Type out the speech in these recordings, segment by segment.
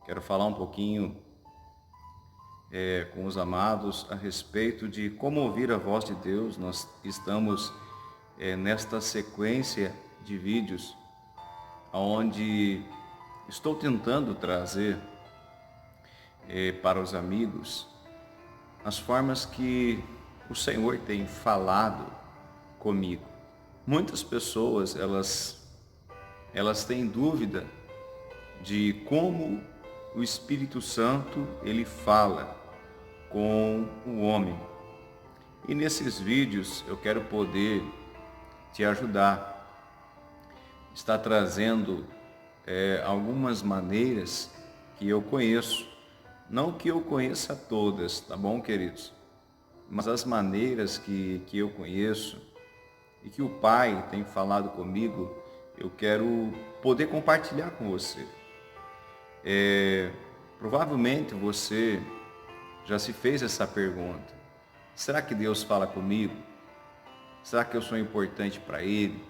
Quero falar um pouquinho com os amados a respeito de como ouvir a voz de Deus. Nós estamos nesta sequência de vídeos onde estou tentando trazer para os amigos as formas que o Senhor tem falado comigo. Muitas pessoas, elas têm dúvida de como o Espírito Santo ele fala com o homem. E nesses vídeos eu quero poder te ajudar. Está trazendo algumas maneiras que eu conheço. Não que eu conheça todas, tá bom, queridos? Mas as maneiras que eu conheço e que o Pai tem falado comigo, eu quero poder compartilhar com você. Provavelmente você já se fez essa pergunta: será que Deus fala comigo? Será que eu sou importante para Ele?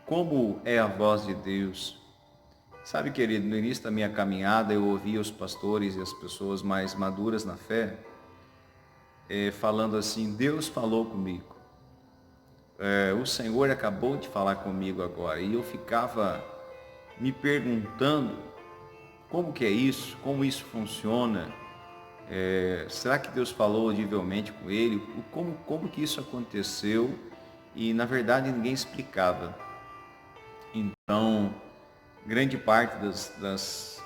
Como é a voz de Deus? Sabe, querido, no início da minha caminhada eu ouvia os pastores e as pessoas mais maduras na fé falando assim: Deus falou comigo. O Senhor acabou de falar comigo agora. E eu ficava me perguntando como que é isso, como isso funciona. Será que Deus falou audivelmente com ele? Como que isso aconteceu? E na verdade ninguém explicava. Então, grande parte das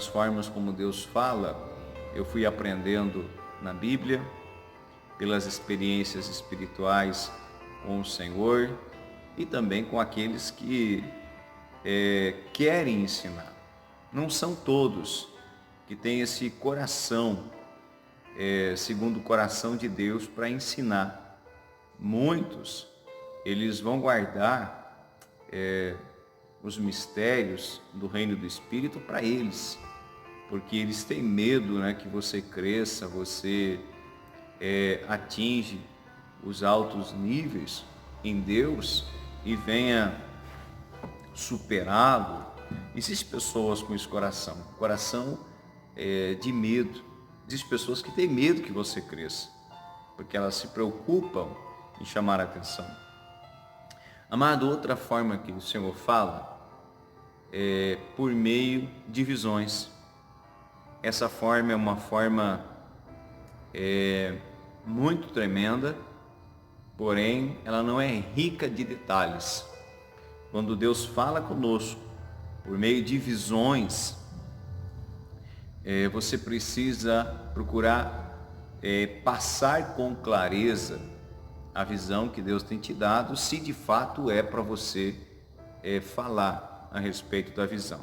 formas como Deus fala, eu fui aprendendo na Bíblia, pelas experiências espirituais com o Senhor e também com aqueles que querem ensinar. Não são todos que têm esse coração, segundo o coração de Deus, para ensinar. Muitos, eles vão guardar os mistérios do reino do Espírito para eles, porque eles têm medo, né, que você cresça, você atinge os altos níveis em Deus e venha superá-lo. Existem pessoas com esse coração de medo. Existem pessoas que têm medo que você cresça, porque elas se preocupam em chamar a atenção. Amado, outra forma que o Senhor fala é por meio de visões. Essa forma é uma forma muito tremenda, porém ela não é rica de detalhes. Quando Deus fala conosco por meio de visões, você precisa procurar passar com clareza a visão que Deus tem te dado, se de fato é para você falar a respeito da visão.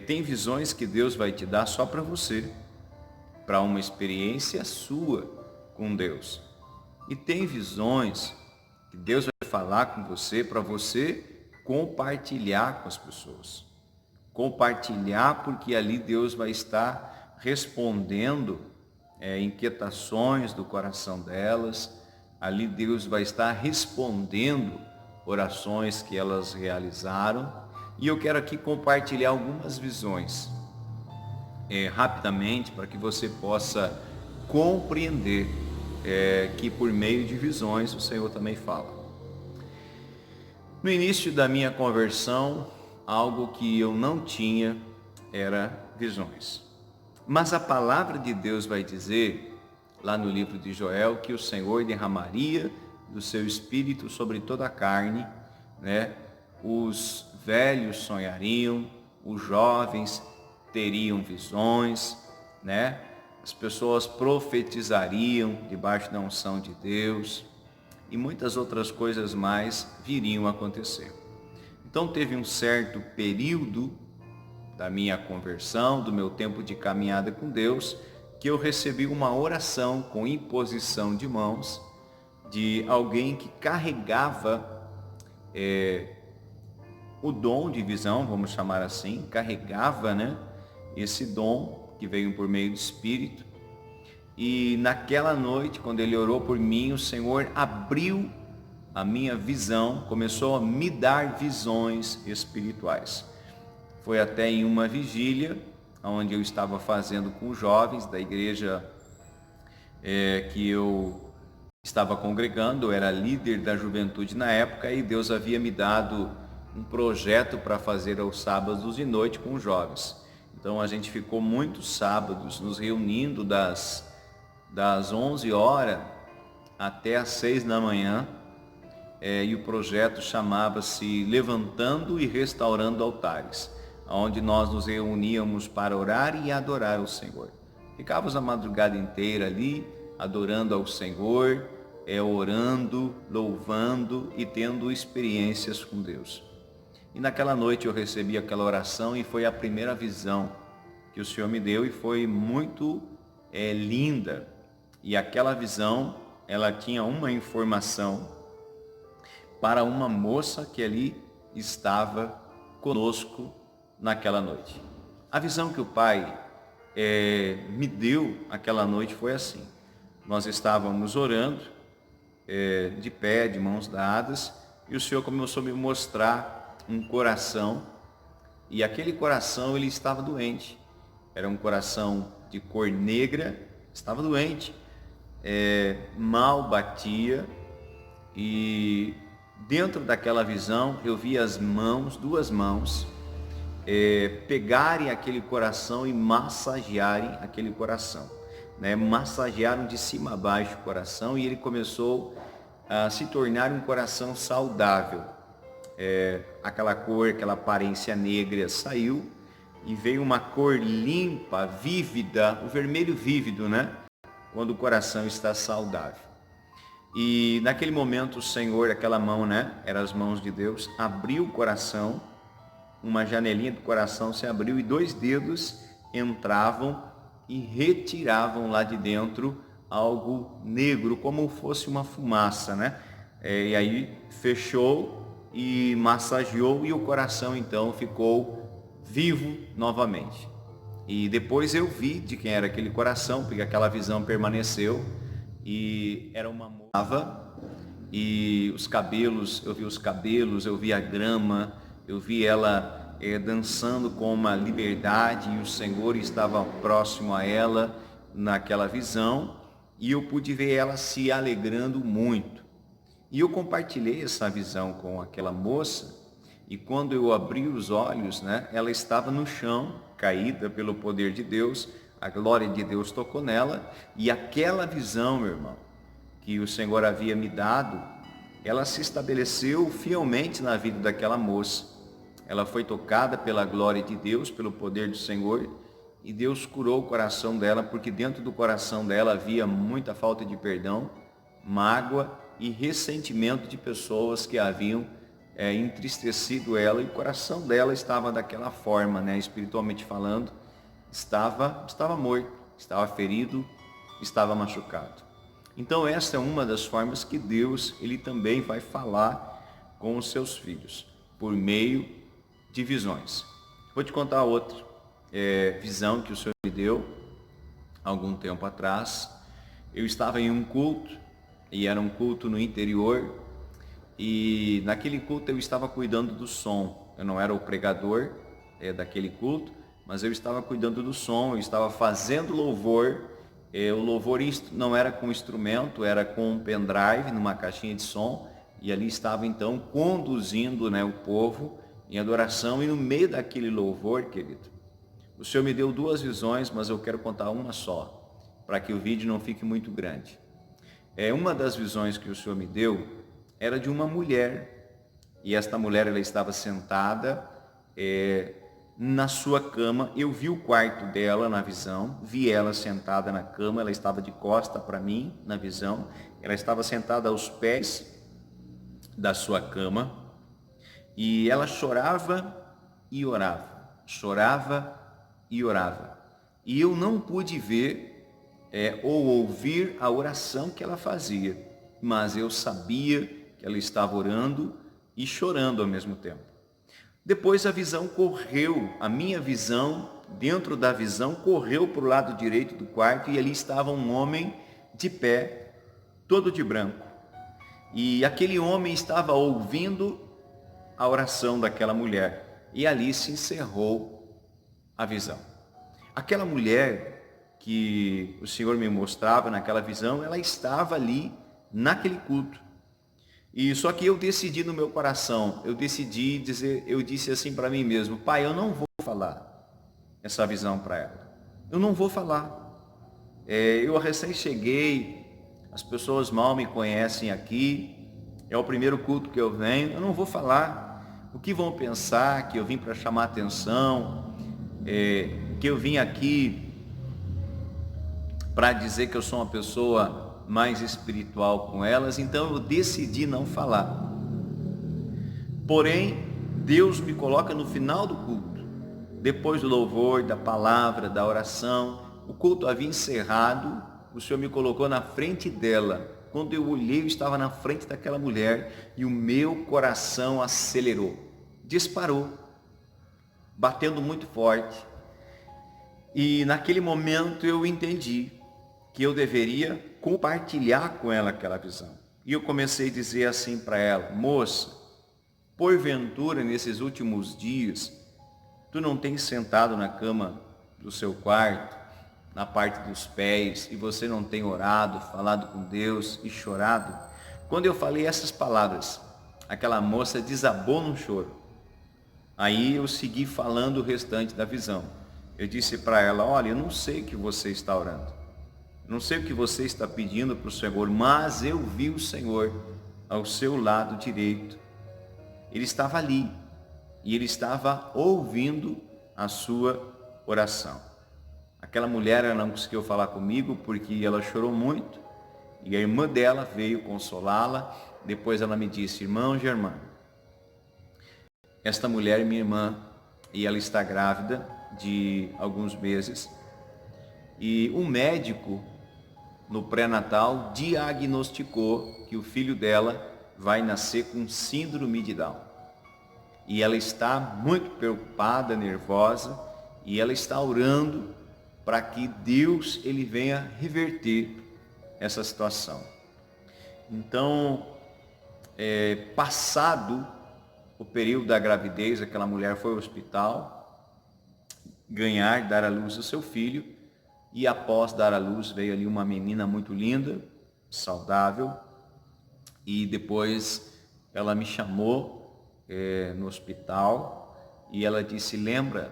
Tem visões que Deus vai te dar só para você, para uma experiência sua com Deus. E tem visões que Deus vai falar com você para você compartilhar com as pessoas. Compartilhar, porque ali Deus vai estar respondendo inquietações do coração delas. Ali Deus vai estar respondendo orações que elas realizaram. E eu quero aqui compartilhar algumas visões rapidamente, para que você possa compreender que por meio de visões o Senhor também fala. No início da minha conversão, algo que eu não tinha era visões. Mas a palavra de Deus vai dizer, lá no livro de Joel, que o Senhor derramaria do seu Espírito sobre toda a carne, né? Os velhos sonhariam, os jovens teriam visões, né? As pessoas profetizariam debaixo da unção de Deus e muitas outras coisas mais viriam a acontecer. Então teve um certo período da minha conversão, do meu tempo de caminhada com Deus, que eu recebi uma oração com imposição de mãos de alguém que carregava o dom de visão, vamos chamar assim, carregava, né, esse dom que veio por meio do Espírito. E naquela noite, quando ele orou por mim, o Senhor abriu a minha visão, começou a me dar visões espirituais. Foi até em uma vigília onde eu estava fazendo com os jovens da igreja que eu estava congregando. Eu era líder da juventude na época e Deus havia me dado um projeto para fazer aos sábados de noite com os jovens. Então a gente ficou muitos sábados nos reunindo das 11 horas até às 6 da manhã, e o projeto chamava-se Levantando e Restaurando Altares, onde nós nos reuníamos para orar e adorar o Senhor. Ficávamos a madrugada inteira ali, adorando ao Senhor, orando, louvando e tendo experiências com Deus. E naquela noite eu recebi aquela oração e foi a primeira visão que o Senhor me deu e foi muito linda. E aquela visão, ela tinha uma informação para uma moça que ali estava conosco naquela noite. A visão que o Pai me deu aquela noite foi assim: nós estávamos orando, de pé, de mãos dadas, e o Senhor começou a me mostrar um coração, e aquele coração ele estava doente. Era um coração de cor negra, estava doente, mal batia, e dentro daquela visão eu vi as mãos, duas mãos, pegarem aquele coração e massagearem aquele coração, né? Massagearam de cima a baixo o coração e ele começou a se tornar um coração saudável. Aquela cor, aquela aparência negra saiu e veio uma cor limpa, vívida, o vermelho vívido, né? Quando o coração está saudável. E naquele momento o Senhor, aquela mão, né? Eram as mãos de Deus, abriu o coração, uma janelinha do coração se abriu e 2 dedos entravam e retiravam lá de dentro algo negro, como fosse uma fumaça, né? E aí fechou e massageou e o coração então ficou vivo novamente. E depois eu vi de quem era aquele coração, porque aquela visão permaneceu, e era uma moça, e os cabelos, eu vi os cabelos, eu vi a grama, eu vi ela dançando com uma liberdade, e o Senhor estava próximo a ela naquela visão, e eu pude ver ela se alegrando muito. E eu compartilhei essa visão com aquela moça, e quando eu abri os olhos, né, ela estava no chão, caída pelo poder de Deus, a glória de Deus tocou nela, e aquela visão, meu irmão, que o Senhor havia me dado, ela se estabeleceu fielmente na vida daquela moça. Ela foi tocada pela glória de Deus, pelo poder do Senhor, e Deus curou o coração dela, porque dentro do coração dela havia muita falta de perdão, mágoa e ressentimento de pessoas que haviam entristecido ela, e o coração dela estava daquela forma, né, espiritualmente falando, estava morto, estava ferido, estava machucado. Então essa é uma das formas que Deus ele também vai falar com os seus filhos, por meio de visões. Vou te contar outra visão que o Senhor me deu algum tempo atrás. Eu estava em um culto, e era um culto no interior, e naquele culto eu estava cuidando do som. Eu não era o pregador daquele culto, mas eu estava cuidando do som, eu estava fazendo louvor. O louvor não era com instrumento, era com um pendrive, numa caixinha de som, e ali estava então conduzindo, né, o povo em adoração. E no meio daquele louvor, querido, o Senhor me deu 2 visões, mas eu quero contar uma só, para que o vídeo não fique muito grande. Uma das visões que o Senhor me deu era de uma mulher, e esta mulher ela estava sentada na sua cama. Eu vi o quarto dela na visão, vi ela sentada na cama, ela estava de costa para mim na visão, ela estava sentada aos pés da sua cama, e ela chorava e orava, chorava e orava, e eu não pude ver ou ouvir a oração que ela fazia, mas eu sabia que ela estava orando e chorando ao mesmo tempo. Depois a visão correu, a minha visão, dentro da visão, correu para o lado direito do quarto, e ali estava um homem de pé, todo de branco. E aquele homem estava ouvindo a oração daquela mulher, e ali se encerrou a visão. Aquela mulher que o Senhor me mostrava naquela visão, ela estava ali naquele culto. E só que eu decidi no meu coração, eu disse assim para mim mesmo: Pai, eu não vou falar essa visão para ela. Eu não vou falar. Eu recém cheguei, as pessoas mal me conhecem aqui, é o primeiro culto que eu venho, eu não vou falar. O que vão pensar? Que eu vim para chamar atenção, que eu vim aqui para dizer que eu sou uma pessoa mais espiritual com elas, então eu decidi não falar. Porém, Deus me coloca no final do culto, depois do louvor, da palavra, da oração. O culto havia encerrado, o Senhor me colocou na frente dela. Quando eu olhei, eu estava na frente daquela mulher e o meu coração acelerou, disparou, batendo muito forte. E naquele momento eu entendi que eu deveria compartilhar com ela aquela visão. E eu comecei a dizer assim para ela: moça, porventura nesses últimos dias, tu não tens sentado na cama do seu quarto, na parte dos pés, e você não tem orado, falado com Deus e chorado? Quando eu falei essas palavras, aquela moça desabou num choro. Aí eu segui falando o restante da visão. Eu disse para ela: olha, eu não sei o que você está orando, não sei o que você está pedindo para o Senhor, mas eu vi o Senhor ao seu lado direito. Ele estava ali e ele estava ouvindo a sua oração. Aquela mulher, ela não conseguiu falar comigo porque ela chorou muito, e a irmã dela veio consolá-la. Depois ela me disse: irmão Germano, esta mulher é minha irmã e ela está grávida de alguns meses, e um médico no pré-natal diagnosticou que o filho dela vai nascer com síndrome de Down. E ela está muito preocupada, nervosa, e ela está orando para que Deus ele venha reverter essa situação. Então, passado o período da gravidez, aquela mulher foi ao hospital dar à luz o seu filho, e após dar à luz veio ali uma menina muito linda, saudável, e depois ela me chamou no hospital e ela disse: lembra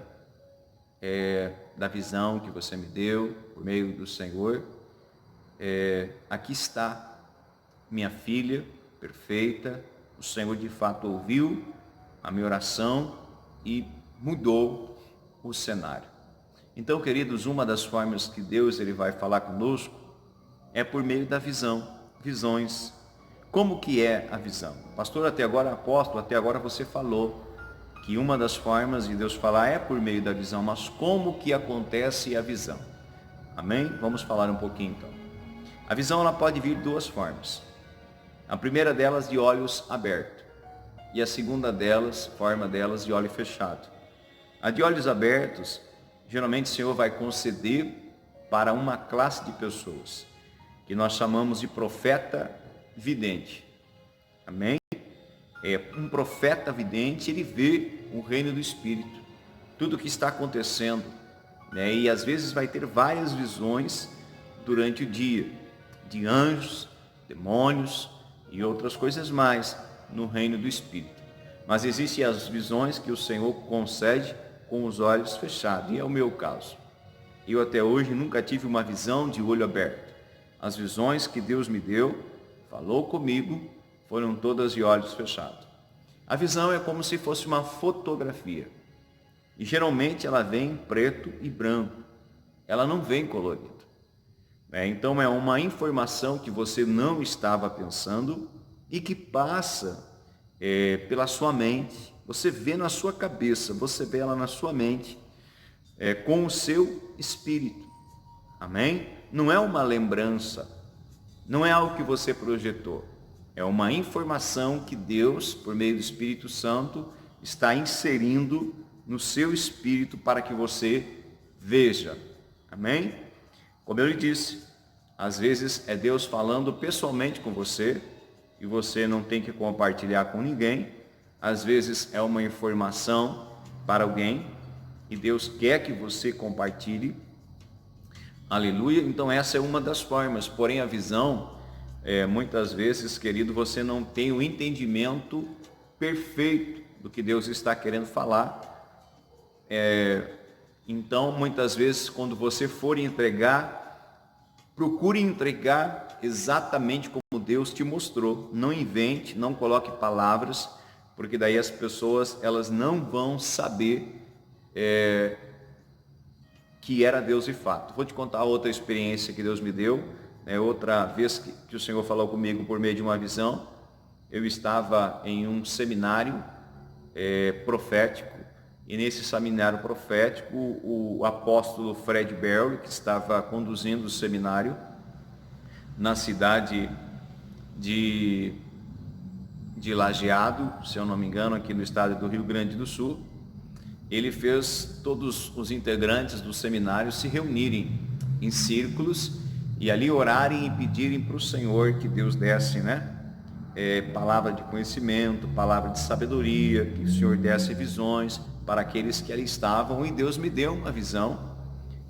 da visão que você me deu por meio do Senhor? Aqui está minha filha perfeita, o Senhor de fato ouviu a minha oração e mudou o cenário. Então, queridos, uma das formas que Deus ele vai falar conosco é por meio da visão, visões. Como que é a visão? Pastor, até agora, apóstolo, até agora você falou que uma das formas de Deus falar é por meio da visão, mas como que acontece a visão? Amém? Vamos falar um pouquinho então. A visão ela pode vir de duas formas. A primeira delas de olhos abertos e a segunda forma delas de olho fechado. A de olhos abertos, geralmente o Senhor vai conceder para uma classe de pessoas, que nós chamamos de profeta vidente. Amém? Um profeta vidente, ele vê o reino do Espírito, tudo o que está acontecendo, né? E às vezes vai ter várias visões durante o dia, de anjos, demônios e outras coisas mais no reino do Espírito. Mas existem as visões que o Senhor concede com os olhos fechados, e é o meu caso. Eu até hoje nunca tive uma visão de olho aberto. As visões que Deus me deu, falou comigo, foram todas de olhos fechados. A visão é como se fosse uma fotografia, e geralmente ela vem em preto e branco, ela não vem colorida. Então é uma informação que você não estava pensando e que passa pela sua mente. Você vê na sua cabeça, você vê ela na sua mente, com o seu espírito. Amém? Não é uma lembrança, não é algo que você projetou. É uma informação que Deus, por meio do Espírito Santo, está inserindo no seu espírito para que você veja. Amém? Como eu lhe disse, às vezes é Deus falando pessoalmente com você e você não tem que compartilhar com ninguém. Às vezes é uma informação para alguém e Deus quer que você compartilhe. Aleluia. Então essa é uma das formas, porém a visão, muitas vezes, querido, você não tem o entendimento perfeito do que Deus está querendo falar. Então muitas vezes quando você for entregar, procure entregar exatamente como Deus te mostrou. Não invente, não coloque palavras, porque daí as pessoas elas não vão saber que era Deus de fato. Vou te contar outra experiência que Deus me deu. Outra vez que o Senhor falou comigo por meio de uma visão. Eu estava em um seminário profético, e nesse seminário profético o apóstolo Fred Berry, que estava conduzindo o seminário na cidade de Lajeado, se eu não me engano, aqui no estado do Rio Grande do Sul, ele fez todos os integrantes do seminário se reunirem em círculos e ali orarem e pedirem para o Senhor que Deus desse, palavra de conhecimento, palavra de sabedoria, que o Senhor desse visões para aqueles que ali estavam. E Deus me deu uma visão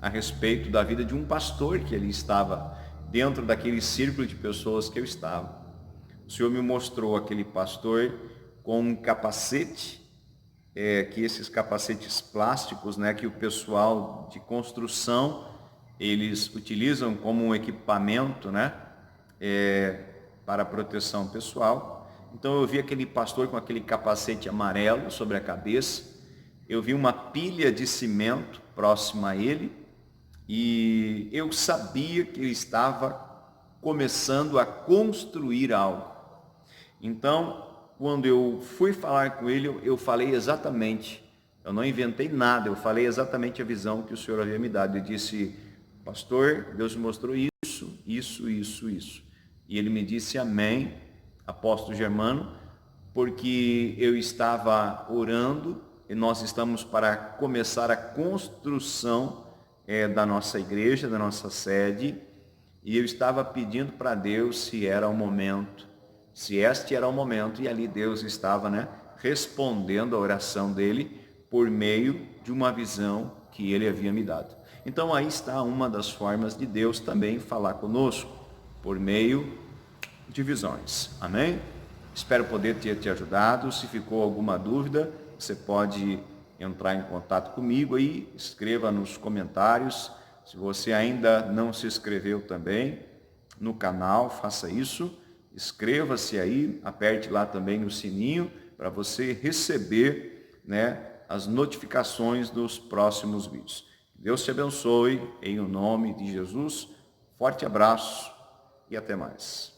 a respeito da vida de um pastor que ali estava dentro daquele círculo de pessoas que eu estava. O Senhor me mostrou aquele pastor com um capacete, que esses capacetes plásticos, que o pessoal de construção eles utilizam como um equipamento, para proteção pessoal. Então eu vi aquele pastor com aquele capacete amarelo sobre a cabeça. Eu vi uma pilha de cimento próxima a ele e eu sabia que ele estava começando a construir algo. Então, quando eu fui falar com ele, eu falei exatamente, eu não inventei nada, eu falei exatamente a visão que o Senhor havia me dado. Eu disse: pastor, Deus me mostrou isso. E ele me disse: amém, apóstolo Germano, porque eu estava orando e nós estamos para começar a construção da nossa igreja, da nossa sede, e eu estava pedindo para Deus se era o momento, se este era o momento, e ali Deus estava respondendo a oração dele por meio de uma visão que ele havia me dado. Então aí está uma das formas de Deus também falar conosco, por meio de visões. Amém? Espero poder ter te ajudado. Se ficou alguma dúvida, você pode entrar em contato comigo aí, escreva nos comentários. Se você ainda não se inscreveu também no canal, faça isso. Inscreva-se aí, aperte lá também o sininho para você receber as notificações dos próximos vídeos. Deus te abençoe em o nome de Jesus. Forte abraço e até mais.